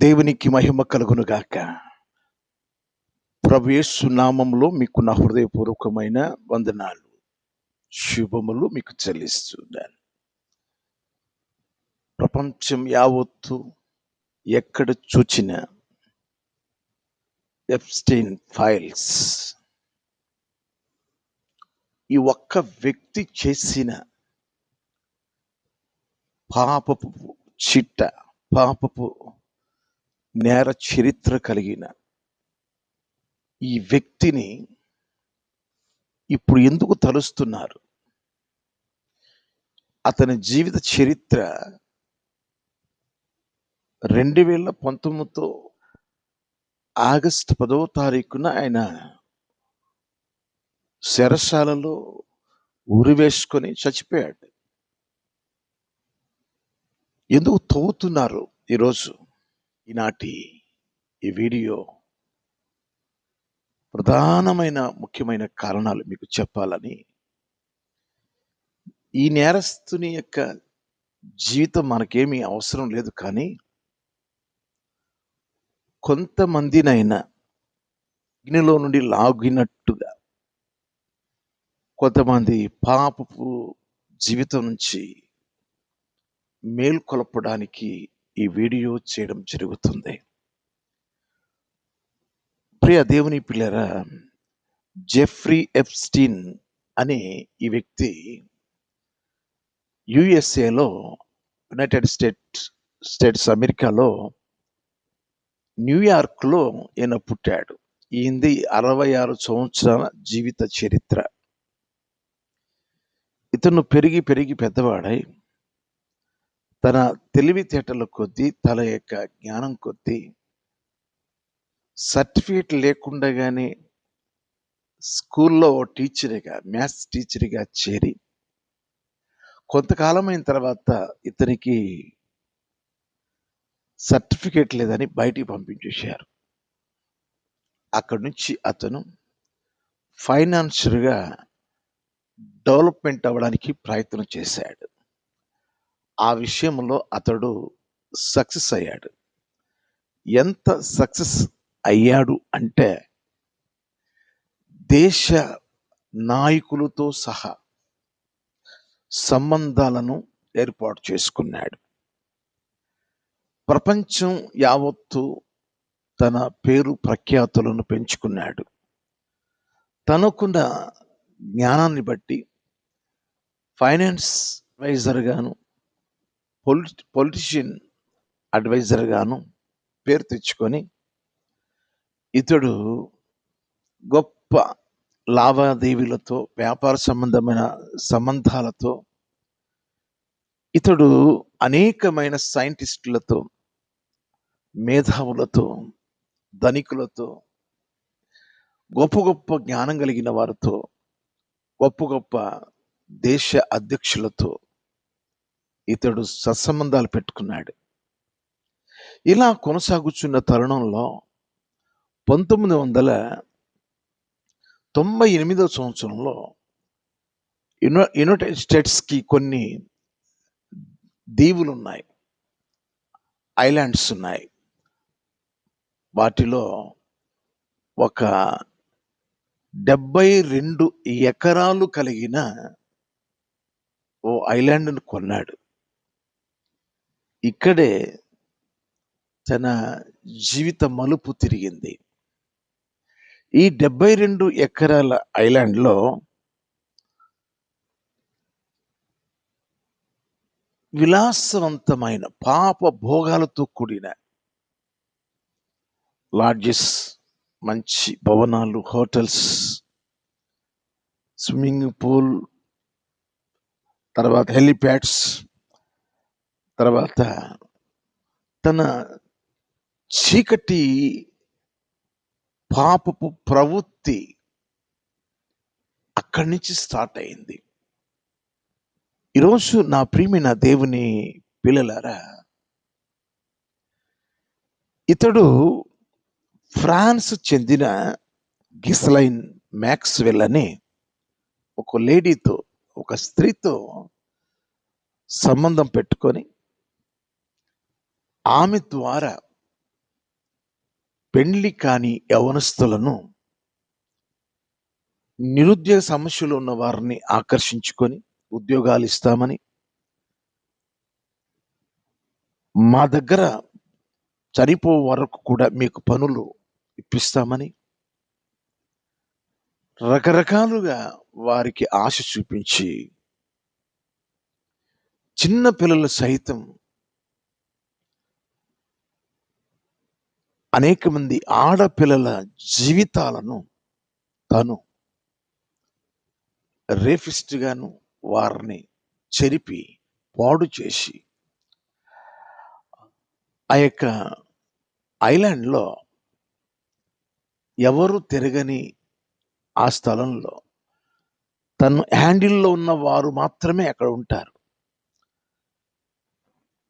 దేవునికి మహిమ కలుగునుగాక. ప్రభు యేసు నామములో మీకు నా హృదయపూర్వకమైన వందనాలు, శుభములు మీకు చెల్లిస్తున్నాను. ప్రపంచం యావత్తు ఎక్కడ చూచిన ఎప్స్టైన్ ఫైల్స్, ఈ ఒక్క వ్యక్తి చేసిన పాపపు చిట్ట, పాపపు నేర చరిత్ర కలిగిన ఈ వ్యక్తిని ఇప్పుడు ఎందుకు తలుస్తున్నారు? అతని జీవిత చరిత్ర 2019 ఆగస్టు 10వ తారీఖున ఆయన శరశాలలో ఉరివేసుకొని చచ్చిపోయాడు. ఎందుకు తవ్వుతున్నారు? ఈరోజు ఈనాటి ఈ వీడియో ప్రధానమైన ముఖ్యమైన కారణాలు మీకు చెప్పాలని. ఈ నేరస్తుని యొక్క జీవితం మనకేమీ అవసరం లేదు, కానీ కొంతమందినైనా అగ్నిలో నుండి లాగినట్టుగా, కొంతమంది పాపపు జీవితం నుంచి మేల్కొల్పడానికి ఈ వీడియో చేయడం జరుగుతుంది. ప్రియ దేవుని పిల్లరా, జెఫ్రీ ఎప్స్టీన్ అనే ఈ వ్యక్తి యుఎస్ఏలో, యునైటెడ్ స్టేట్స్ అమెరికాలో న్యూయార్క్లో ఈయన పుట్టాడు. ఈయనది 66 సంవత్సరాల జీవిత చరిత్ర. ఇతను పెరిగి పెద్దవాడై తన తెలివితేటల కొద్దీ, తన యొక్క జ్ఞానం కొద్దీ సర్టిఫికేట్ లేకుండానే స్కూల్లో టీచర్గా, మ్యాథ్స్ టీచర్గా చేరి కొంతకాలమైన తర్వాత ఇతనికి సర్టిఫికేట్ లేదని బయటికి పంపించేశారు. అక్కడి నుంచి అతను ఫైనాన్షియల్గా డెవలప్మెంట్ అవ్వడానికి ప్రయత్నం చేశాడు. ఆ విషయంలో అతడు సక్సెస్ అయ్యాడు. ఎంత సక్సెస్ అయ్యాడు అంటే, దేశ నాయకులతో సహా సంబంధాలను ఏర్పాటు చేసుకున్నాడు. ప్రపంచం యావత్తు తన పేరు ప్రఖ్యాతులను పెంచుకున్నాడు. తనకున్న జ్ఞానాన్ని బట్టి ఫైనాన్స్ అడ్వైజర్గాను, పొలిటీషియన్ అడ్వైజర్గాను పేరు తెచ్చుకొని ఇతడు గొప్ప లావాదేవీలతో, వ్యాపార సంబంధమైన సంబంధాలతో ఇతడు అనేకమైన సైంటిస్టులతో, మేధావులతో, ధనికులతో, గొప్ప జ్ఞానం కలిగిన వారితో, గొప్ప దేశ అధ్యక్షులతో ఇతడు సత్సంబంధాలు పెట్టుకున్నాడు. ఇలా కొనసాగుతున్న తరుణంలో 1998 సంవత్సరంలో యునైటెడ్ స్టేట్స్కి కొన్ని దీవులు ఉన్నాయి, ఐలాండ్స్ ఉన్నాయి. వాటిలో ఒక 72 ఎకరాలు కలిగిన ఓ ఐలాండ్ను కొన్నాడు. ఇక్కడే తన జీవిత మలుపు తిరిగింది. ఈ 72 ఎకరాల ఐలాండ్లో విలాసవంతమైన పాప భోగాలతో కూడిన లాడ్జెస్, మంచి భవనాలు, హోటల్స్, స్విమ్మింగ్ పూల్, తర్వాత హెలిప్యాడ్స్, తర్వాత తన చీకటి పాపపు ప్రవృత్తి అక్కడి నుంచి స్టార్ట్ అయింది. ఈరోజు నా ప్రియమైన దేవుని పిల్లలారా, ఇతడు ఫ్రాన్స్ చెందిన గిస్లైన్ మ్యాక్స్వెల్ అనే ఒక లేడీతో, ఒక స్త్రీతో సంబంధం పెట్టుకొని ఆమె ద్వారా పెండ్లి కాని యవనస్తులను, నిరుద్యోగ సమస్యలు ఉన్న వారిని ఆకర్షించుకొని ఉద్యోగాలు ఇస్తామని, మా దగ్గర చనిపో వరకు కూడా మీకు పనులు ఇప్పిస్తామని రకరకాలుగా వారికి ఆశ చూపించి, చిన్న పిల్లలు సైతం అనేక మంది ఆడపిల్లల జీవితాలను తను రేఫిస్ట్ గాను వారిని చెరిపి పాడు చేసి ఆ యొక్క ఐలాండ్లో ఎవరు తిరగని ఆ స్థలంలో తను హ్యాండిల్లో ఉన్న వారు మాత్రమే అక్కడ ఉంటారు.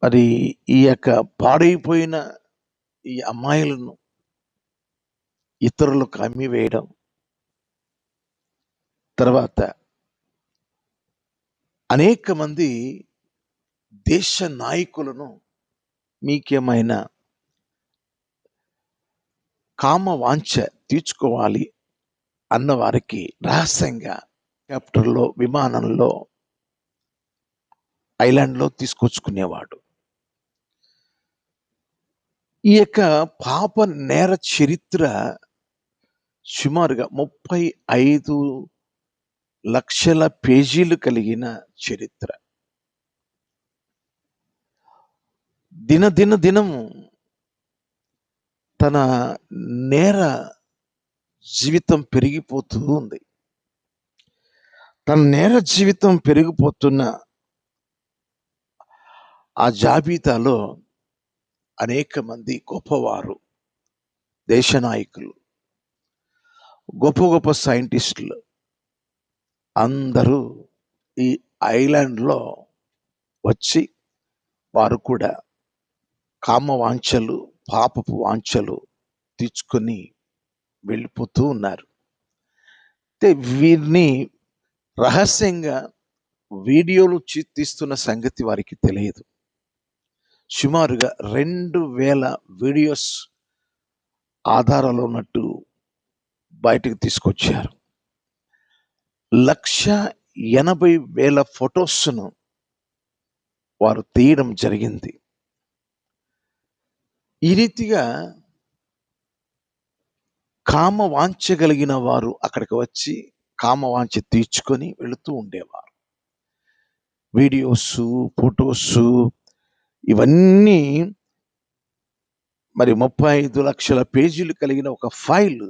మరి ఈ యొక్క పాడైపోయిన ఈ అమ్మాయిలను ఇతరులకు అమ్మివేయడం, తర్వాత అనేక మంది దేశ నాయకులను మీకేమైనా కామ వాంఛ తీర్చుకోవాలి అన్న వారికి రహస్యంగా హెలికాప్టర్లో, విమానంలో, ఐలాండ్లో తీసుకొచ్చుకునేవాడు. ఈ యొక్క పాప నేర చరిత్ర సుమారుగా 35 లక్షల పేజీలు కలిగిన చరిత్ర. దినము తన నేర జీవితం పెరిగిపోతూ ఉంది. తన నేర జీవితం పెరిగిపోతున్న ఆ జాబితాలో అనేక మంది గొప్పవారు, దేశ నాయకులు, గొప్ప గొప్ప సైంటిస్టులు అందరూ ఈ ఐలాండ్లో వచ్చి వారు కూడా కామ వాంఛలు, పాపపు వాంఛలు తీర్చుకొని వెళ్ళిపోతూ ఉన్నారు. అయితే వీరిని రహస్యంగా వీడియోలు తీస్తున్న సంగతి వారికి తెలియదు. సుమారుగా 2000 వీడియోస్ ఆధారాలు ఉన్నట్టు బయటకు తీసుకొచ్చారు. 1,80,000 ఫొటోస్ను వారు తీయడం జరిగింది. ఈ రీతిగా కామ వాంఛ కలిగిన వారు అక్కడికి వచ్చి కామ వాంఛ తీర్చుకొని వెళుతూ ఉండేవారు. వీడియోస్, ఫొటోస్ ఇవన్నీ మరి 35 లక్షల పేజీలు కలిగిన ఒక ఫైల్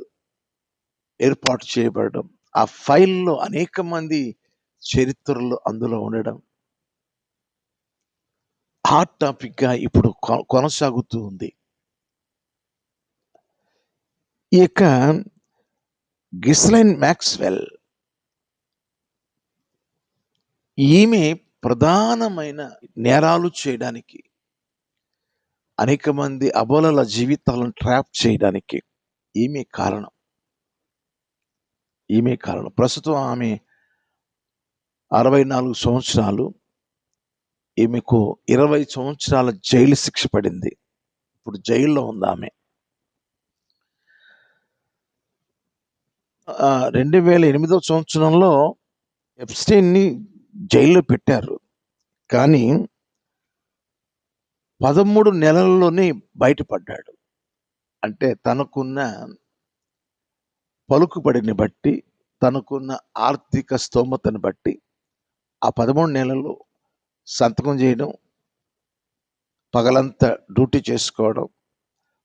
ఏర్పాటు చేయబడడం, ఆ ఫైల్లో అనేక మంది చరిత్రలు అందులో ఉండడం హాట్ టాపిక్ గా ఇప్పుడు కొనసాగుతూ ఉంది. ఈ యొక్క గిస్లైన్ మ్యాక్స్వెల్ ఈమె ప్రధానమైన నేరాలు చేయడానికి, అనేక మంది అబలల జీవితాలను ట్రాప్ చేయడానికి ఈమె కారణం. ప్రస్తుతం ఆమె 64 సంవత్సరాలు. ఈమెకు 20 సంవత్సరాల జైలు శిక్ష పడింది. ఇప్పుడు జైల్లో ఉంది ఆమె. 2008 సంవత్సరంలో ఎప్స్టైన్ని జైల్లో పెట్టారు. కానీ 13 నెలల్లోనే బయటపడ్డాడు. అంటే తనకున్న పలుకుబడిని బట్టి, తనకున్న ఆర్థిక స్తోమతను బట్టి ఆ 13 నెలలు సంతకం చేయడం, పగలంతా డ్యూటీ చేసుకోవడం,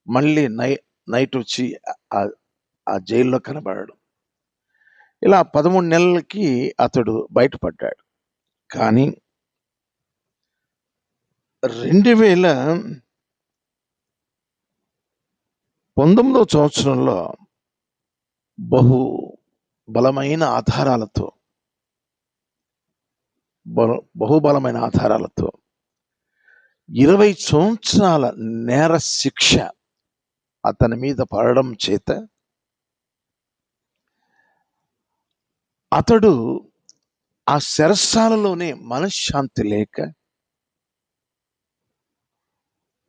మళ్ళీ నైట్ వచ్చి ఆ జైల్లో కనబడడం, ఇలా 13 నెలలకి అతడు బయటపడ్డాడు. కానీ 2019 సంవత్సరంలో బహు బలమైన ఆధారాలతో 20 సంవత్సరాల నేర శిక్ష అతని మీద పడడం చేత అతడు ఆ చెరసాలలోనే మనశ్శాంతి లేక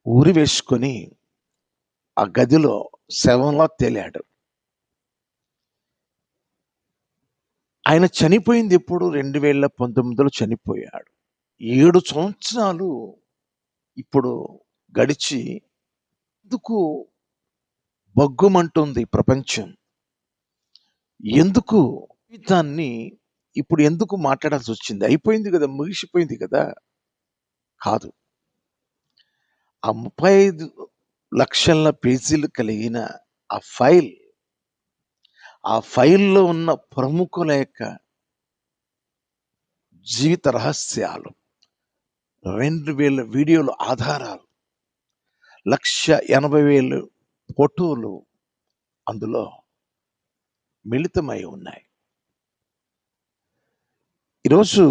ఊరి వేసుకొని ఆ గదిలో శవంలా తేలాడు. ఆయన చనిపోయింది ఎప్పుడు? 2019లో చనిపోయాడు. 7 సంవత్సరాలు ఇప్పుడు గడిచి ఎందుకు బగ్గుమంటుంది ప్రపంచం? ఎందుకు జీవితాన్ని ఇప్పుడు ఎందుకు మాట్లాడాల్సొచ్చింది? అయిపోయింది గదా! ముగిసిపోయింది గదా! కాదు. ఆ 35,00,000 పేజీలు కలిగిన ఆ ఫైల్, ఆ ఫైల్‌లో ఉన్న ప్రముఖుల యొక్క జీవిత రహస్యాలు, 2,000 వీడియోల ఆధారాలు, 1,80,000 ఫోటోలు అందులో మిళితమై ఉన్నాయి. ఈరోజు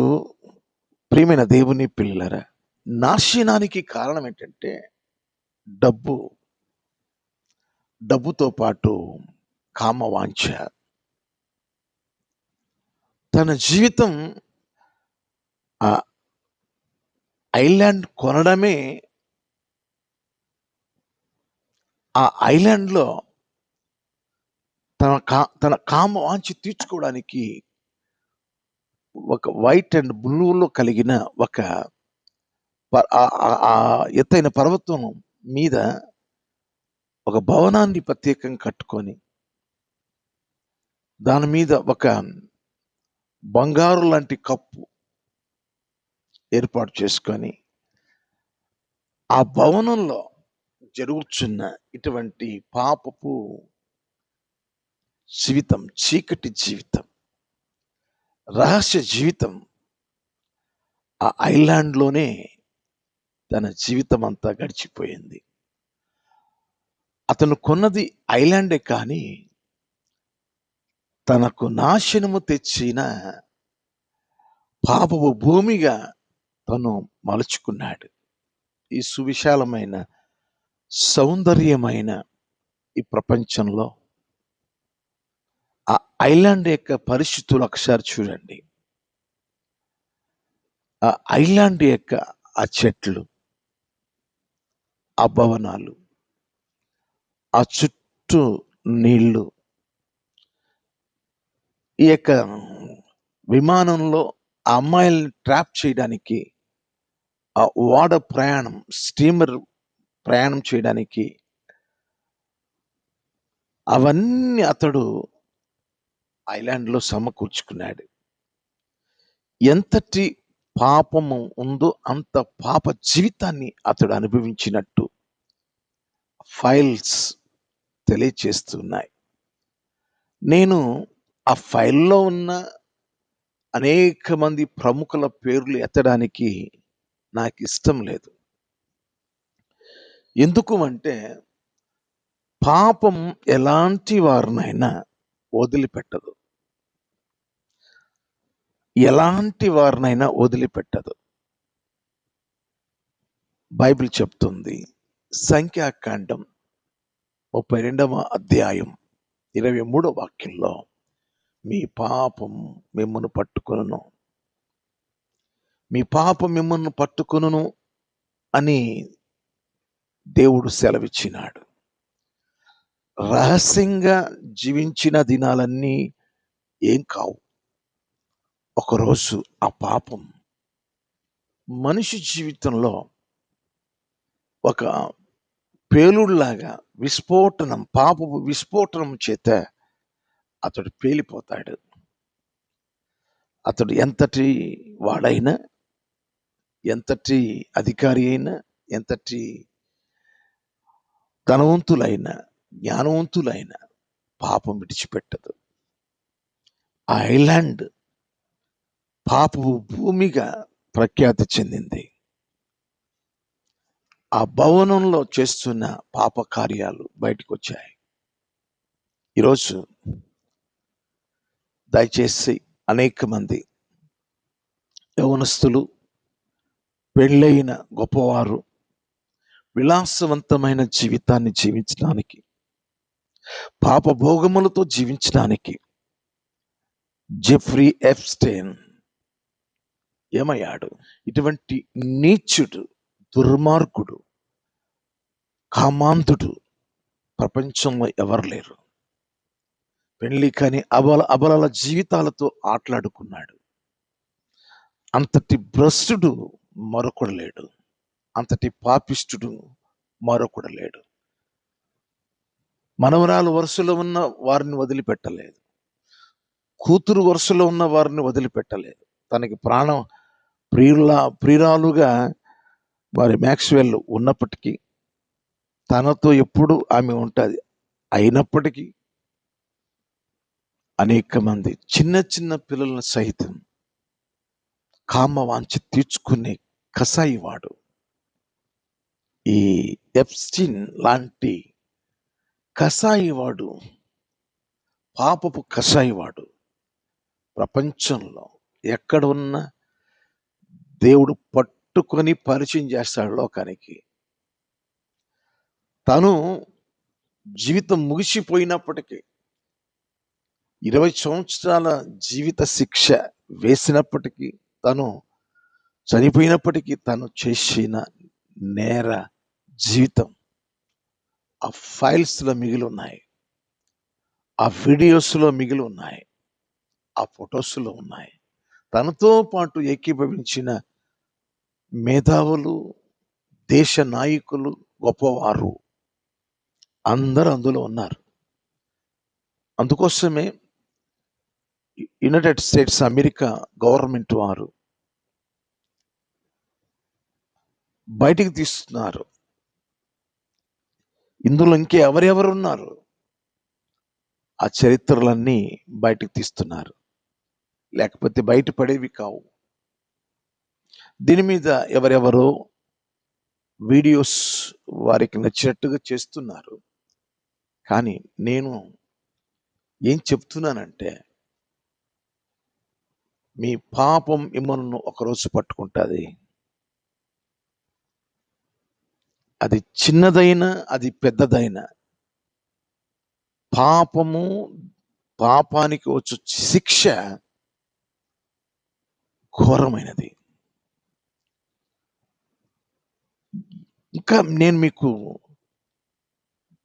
ప్రియమైన దేవుని పిల్లలారా, నాశనానికి కారణం ఏంటంటే డబ్బు, డబ్బుతో పాటు కామవాంఛ. తన జీవితం ఆ ఐలాండ్ కొనడమే, ఆ ఐలాండ్‌లో తన కామవాంఛ తీర్చుకోవడానికి ఒక వైట్ అండ్ బ్లూలో కలిగిన ఒక ఎత్తైన పర్వతం మీద ఒక భవనాన్ని ప్రత్యేకంగా కట్టుకొని, దాని మీద ఒక బంగారు లాంటి కప్పు ఏర్పాటు చేసుకొని, ఆ భవనంలో జరుగుతున్న ఇటువంటి పాపపు జీవితం, చీకటి జీవితం, రహస్య జీవితం, ఆ ఐలాండ్‌లోనే తన జీవితం అంతా గడిచిపోయింది. అతను కొన్నది ఐలాండే కానీ, తనకు నాశనము తెచ్చిన పాపపు భూమిగా తను మలుచుకున్నాడు. ఈ సువిశాలమైన, సౌందర్యమైన ఈ ప్రపంచంలో ఆ ఐలాండ్ యొక్క పరిస్థితులు ఒకసారి చూడండి. ఆ ఐలాండ్ యొక్క ఆ చెట్లు, ఆ భవనాలు, ఆ చుట్టూ నీళ్లు, ఈ యొక్క విమానంలో ఆ అమ్మాయిల్ని ట్రాప్ చేయడానికి ఆ ఓడ ప్రయాణం, స్టీమర్ ప్రయాణం చేయడానికి అవన్నీ అతడు ఐలాండ్‌లో సమకూర్చుకున్నాడు. ఎంతటి పాపము ఉందో అంత పాప జీవితాన్ని అతడు అనుభవించినట్టు ఫైల్స్ తెలియచేస్తున్నాయి. నేను ఆ ఫైల్‌లో ఉన్న అనేక మంది ప్రముఖుల పేర్లు ఎత్తడానికి నాకిష్టం లేదు. ఎందుకు అంటే, పాపం ఎలాంటి వారినైనా వదిలిపెట్టదు. ఎలాంటి వారినైనా వదిలిపెట్టదు. బైబిల్ చెప్తుంది. సంఖ్యాకాండం 32వ అధ్యాయం 23వ వాక్యంలో, మీ పాపం మిమ్మును పట్టుకొనును. మీ పాపం మిమ్మును పట్టుకొనును అని దేవుడు సెలవిచ్చినాడు. రహస్యంగా జీవించిన దినాలన్నీ ఏం కావు. ఒకరోజు ఆ పాపం మనిషి జీవితంలో ఒక పేలుడులాగా పాపపు విస్ఫోటనం చేత అతడు పేలిపోతాడు. అతడు ఎంతటి వాడైనా, ఎంతటి అధికారి అయినా, ఎంతటి ధనవంతులైనా, జ్ఞానవంతులైనా పాపం విడిచిపెట్టదు. ఆ ఐలాండ్ పాపపు భూమిగా ప్రఖ్యాతి చెందింది. ఆ భవనంలో చేస్తున్న పాప కార్యాలు బయటకొచ్చాయి. ఈరోజు దయచేసి అనేక మంది యవనస్తులు, పెళ్ళైన గొప్పవారు విలాసవంతమైన జీవితాన్ని జీవించడానికి, పాప భోగములతో జీవించడానికి జెఫ్రీ ఎప్స్టైన్ ఏమయ్యాడు? ఇటువంటి నీచుడు, దుర్మార్గుడు, కామాంధుడు ప్రపంచంలో ఎవరు లేరు. పెళ్లి కాని అబలల జీవితాలతో ఆటలాడుకున్నాడు. అంతటి భ్రష్టుడు మరొకడు లేడు. అంతటి పాపిష్టుడు మరొకడు లేడు. మనవరాలు వరుసలో ఉన్న వారిని వదిలిపెట్టలేదు. కూతురు వరుసలో ఉన్న వారిని వదిలిపెట్టలేదు. తనకి ప్రియురాలుగా వారి మ్యాక్స్వెల్ ఉన్నప్పటికీ తనతో ఎప్పుడు ఆమె ఉంటుంది. అయినప్పటికీ అనేక మంది చిన్న చిన్న పిల్లలను సైతం కామవాంఛ తీర్చుకునే కసాయివాడు, ఈ ఎప్స్టీన్ లాంటి కసాయివాడు, పాపపు కసాయివాడు ప్రపంచంలో ఎక్కడ ఉన్నా దేవుడు పట్టుకొని పరిచయం చేస్తాడు లోకానికి. తను జీవితం ముగిసిపోయినప్పటికీ 20 సంవత్సరాల జీవిత శిక్ష వేసినప్పటికీ, తను చనిపోయినప్పటికీ తను చేసిన నేర జీవితం ఆ ఫైల్స్లో మిగిలి ఉన్నాయి, ఆ వీడియోస్లో మిగిలి ఉన్నాయి, ఆ ఫొటోస్లో ఉన్నాయి. తనతో పాటు ఏకీభవించిన మేధావులు, దేశ నాయకులు, గొప్పవారు అందరూ అందులో ఉన్నారు. అందుకోసమే యునైటెడ్ స్టేట్స్ అమెరికా గవర్నమెంట్ వారు బయటికి తీస్తున్నారు. ఇందులో ఎవరెవరున్నారు ఆ చరిత్రలన్నీ బయటికి తీస్తున్నారు. లేకపోతే బయటపడేవి కావు. దీని మీద ఎవరెవరో వీడియోస్ వారికి నచ్చినట్టుగా చేస్తున్నారు. కానీ నేను ఏం చెప్తున్నానంటే, మీ పాపం మిమ్మల్ని ఒకరోజు పట్టుకుంటుంది. అది చిన్నదైనా అది పెద్దదైనా పాపానికి వచ్చే శిక్ష ఘోరమైనది. ఇంకా నేను మీకు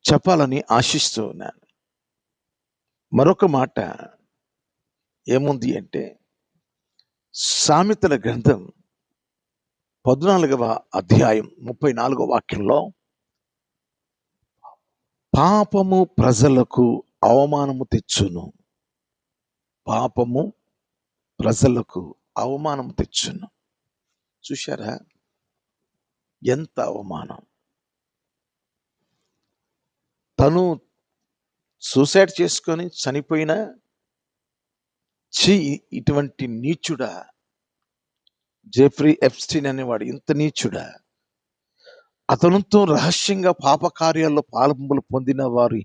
చెప్పాలని ఆశిస్తూ ఉన్నాను. మరొక మాట ఏముంది అంటే, సామెతల గ్రంథం 14వ అధ్యాయం 34వ వాక్యంలో, పాపము ప్రజలకు అవమానము తెచ్చును. పాపము ప్రజలకు అవమానం తెచ్చును. చూశారా ఎంత అవమానం! తను సూసైడ్ చేసుకొని చనిపోయిన ఇటువంటి నీచుడా జెఫ్రీ ఎప్స్టీన్ అనేవాడు, ఇంత నీచుడా? అతనితో రహస్యంగా పాప కార్యాల్లో పాల్పొందులు పొందిన వారి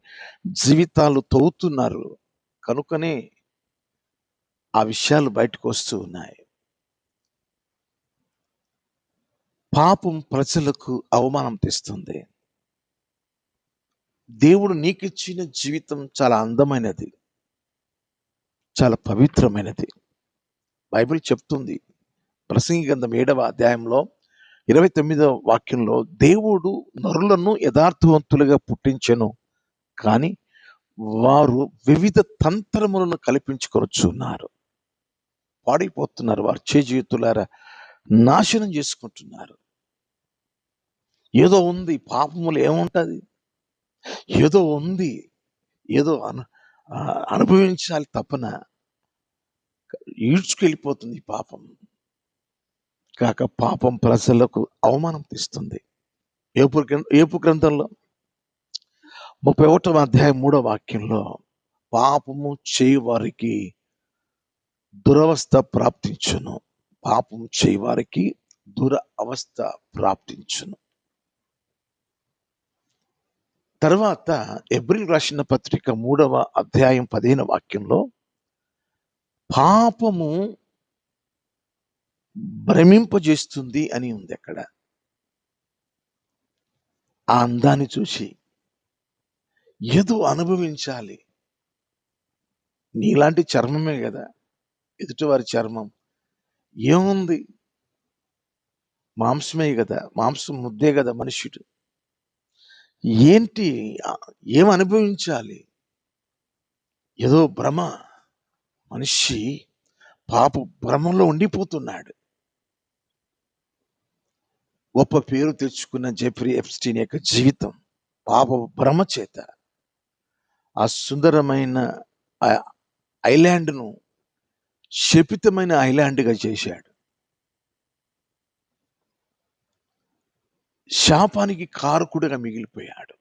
జీవితాలు తవ్వుతున్నారు కనుకనే ఆ విషయాలు బయటకు వస్తూ ఉన్నాయి. పాపం ప్రజలకు అవమానం తెస్తుంది. దేవుడు నీకిచ్చిన జీవితం చాలా అందమైనది, చాలా పవిత్రమైనది. బైబిల్ చెప్తుంది, ప్రసంగి గ్రంథం 7వ అధ్యాయంలో 29వ వాక్యంలో, దేవుడు నరులను యథార్థవంతులుగా పుట్టించెను, కానీ వారు వివిధ తంత్రములను కల్పించుకొనుచున్నారు. పాడైపోతున్నారు, వారు చేజీతులారా నాశనం చేసుకుంటున్నారు. ఏదో ఉంది పాపములు, ఏముంటుంది? ఏదో ఉంది, ఏదో అనుభవించాలి తప్పన ఈడ్చుకెళ్ళిపోతుంది పాపం. కాక పాపం ప్రజలకు అవమానం తెస్తుంది. యోబు గ్రంథంలో 31వ అధ్యాయం 3వ వాక్యంలో, పాపము చేయవారికి దురవస్థ ప్రాప్తించును. పాపం చేయవారికి దురవస్థ ప్రాప్తించును. తర్వాత హెబ్రీయులకు రాసిన పత్రిక 3వ అధ్యాయం 15వ వాక్యంలో, పాపము భ్రమింపజేస్తుంది అని ఉంది. అక్కడ ఆ అందాన్ని చూసి ఏదో అనుభవించాలి. నీలాంటి చర్మమే కదా ఎదుటివారి చర్మం, ఏముంది? మాంసమే కదా, మాంసం ముద్దే కదా మనుష్యుడు. ఏంటి? ఏం అనుభవించాలి? ఏదో భ్రమ. మనిషి పాప భ్రమంలో ఉండిపోతున్నాడు. గొప్ప పేరు తెచ్చుకున్న జెఫ్రీ ఎప్స్టీన్ యొక్క జీవితం పాప భ్రమ చేత ఆ సుందరమైన ఐలాండ్ను శపితమైన ఐలాండ్గా చేశాడు. శాపానికి కారకుడిగా మిగిలిపోయాడు.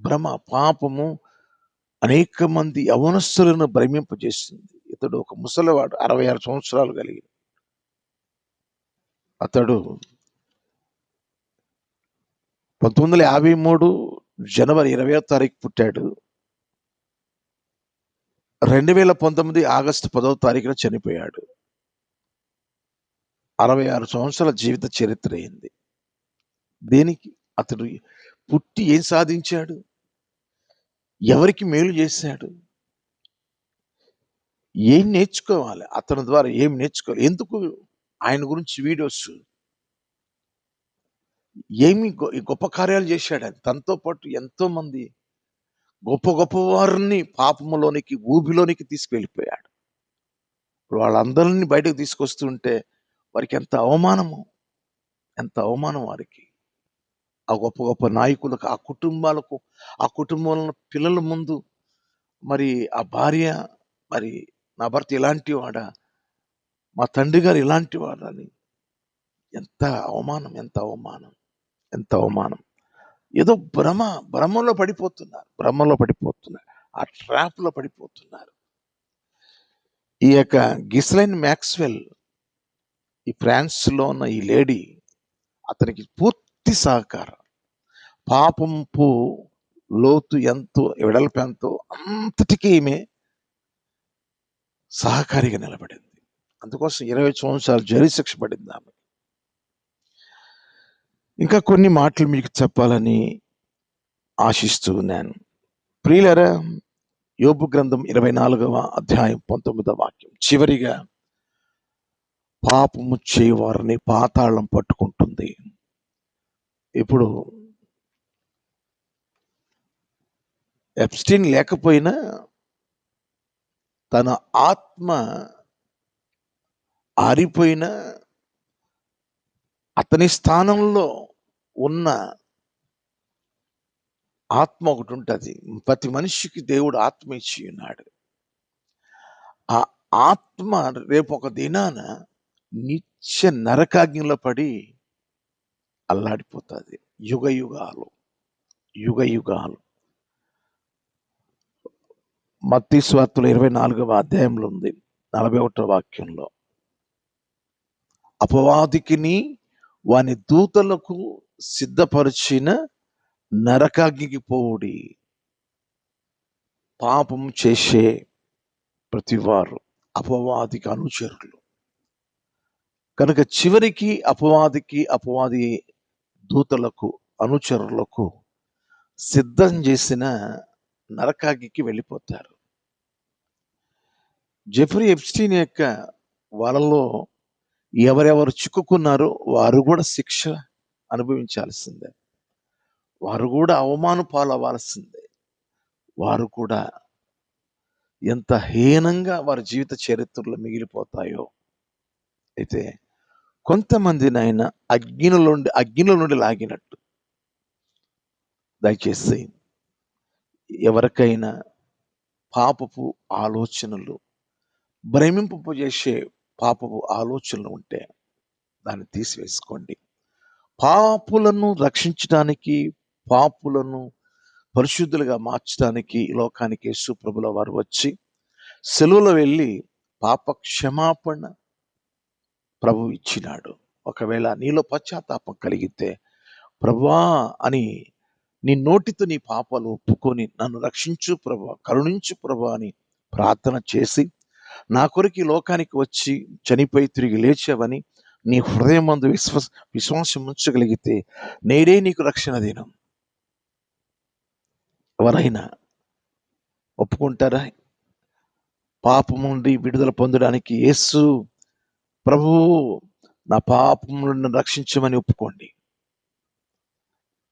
భ్రమ, పాపము అనేక మంది యవనస్తులను భ్రమింపజేస్తుంది. ఇతడు ఒక ముసలివాడు, 66 సంవత్సరాలు కలిగి. అతడు 1953 జనవరి 20వ తారీఖు పుట్టాడు. 2019 ఆగస్టు 10వ తారీఖున చనిపోయాడు. 66 సంవత్సరాల జీవిత చరిత్ర అయింది. దేనికి? అతడు పుట్టి ఏం సాధించాడు? ఎవరికి మేలు చేశాడు? ఏం నేర్చుకోవాలి? అతని ద్వారా ఏం నేర్చుకోవాలి? ఎందుకు ఆయన గురించి వీడియోస్, ఏమి గొప్ప కార్యాలు చేశాడు ఆయన. తనతో పాటు ఎంతో మంది గొప్ప గొప్ప వారిని పాపములోనికి, ఊబిలోనికి తీసుకువెళ్ళిపోయాడు. ఇప్పుడు వాళ్ళందరినీ బయటకు తీసుకొస్తుంటే వారికి ఎంత అవమానము, ఎంత అవమానం వారికి. ఆ గొప్ప గొప్ప నాయకులకు, ఆ కుటుంబాలకు, ఆ కుటుంబంలో పిల్లల ముందు మరి ఆ భార్య, మరి నా భర్త ఇలాంటి వాడా, మా తండ్రి గారు ఇలాంటి వాడని, ఎంత అవమానం, ఎంత అవమానం, ఎంత అవమానం. ఏదో భ్రమలో పడిపోతున్నారు, ఆ ట్రాప్లో పడిపోతున్నారు. ఈ యొక్క గిస్లైన్ మ్యాక్స్వెల్, ఈ ఫ్రాన్స్లో ఉన్న ఈ లేడీ, అతనికి పూర్తి సహకారం. పాపంపు లోతు ఎంతో, వెడల్పు ఎంతో, అంతటికీ ఈమె సహకారిగా నిలబడింది. అందుకోసం 20 సంవత్సరాలు జైలు శిక్ష పడింది ఆమె. ఇంకా కొన్ని మాటలు మీకు చెప్పాలని ఆశిస్తూ ఉన్నాను. ప్రియులారా, యోబు గ్రంథం 24వ అధ్యాయం 19వ వాక్యం. చివరిగా పాపము చేయవారిని పాతాళం పట్టుకుంటుంది. ఇప్పుడు ఎప్స్టీన్ లేకపోయినా తన ఆత్మ ఆరిపోయిన అతని స్థానంలో ఉన్న ఆత్మ ఒకటి ఉంటుంది. ప్రతి మనిషికి దేవుడు ఆత్మ ఇచ్చి ఉన్నాడు. ఆ ఆత్మ రేపు ఒక దినాన నిత్య నరకాగ్నిలో పడి అల్లాడిపోతుంది. యుగ యుగాలు. మత్తయి సువార్తలో 24వ అధ్యాయంలో ఉంది, 41వ వాక్యంలో, అపవాదికిని వాని దూతలకు సిద్ధపరిచిన నరకాగ్నికి పోవుడి. పాపం చేసే ప్రతివారు అపవాదికి అనుచరులు కనుక చివరికి అపవాది దూతలకు, అనుచరులకు సిద్ధం చేసిన నరకాగ్నికి వెళ్ళిపోతారు. జెఫ్రీ ఎప్స్టీన్ యొక్క వలలో ఎవరెవరు చిక్కుకున్నారో వారు కూడా శిక్ష అనుభవించాల్సిందే. వారు కూడా అవమాన పాలవ్వాల్సిందే. వారు కూడా ఎంత హీనంగా వారి జీవిత చరిత్రలో మిగిలిపోతాయో. అయితే కొంతమందినైనా అగ్నిలో నుండి లాగినట్టు. దయచేసి ఎవరికైనా పాపపు ఆలోచనలు, భ్రమింపజేసే పాపపు ఆలోచనలు ఉంటే దాన్ని తీసివేసుకోండి. పాపులను రక్షించడానికి, పాపులను పరిశుద్ధులుగా మార్చడానికి లోకానికి యేసు ప్రభుల వారు వచ్చి సెలువులో వెళ్ళి పాప క్షమాపణ ప్రభు ఇచ్చినాడు. ఒకవేళ నీలో పశ్చాత్తాపం కలిగితే, ప్రభువా అని నీ నోటితో నీ పాపాలు ఒప్పుకొని, నన్ను రక్షించు ప్రభువా, కరుణించు ప్రభువా అని ప్రార్థన చేసి, నా కొరకు ఈ లోకానికి వచ్చి చనిపోయి తిరిగి లేచావని నీ హృదయమందు విశ్వాసం ఉంచగలిగితే నేడే నీకు రక్షణ దినం. ఎవరైనా ఒప్పుకుంటారా? పాపం నుండి విడుదల పొందడానికి యేసు ప్రభువు నా పాపం నుండి రక్షించమని ఒప్పుకోండి.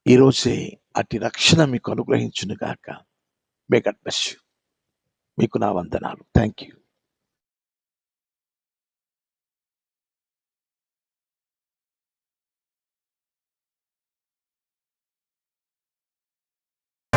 ఈరోజే అట్టి రక్షణ మీకు అనుగ్రహించును గాక. May God bless you. మీకు నా వందనాలు. Thank you.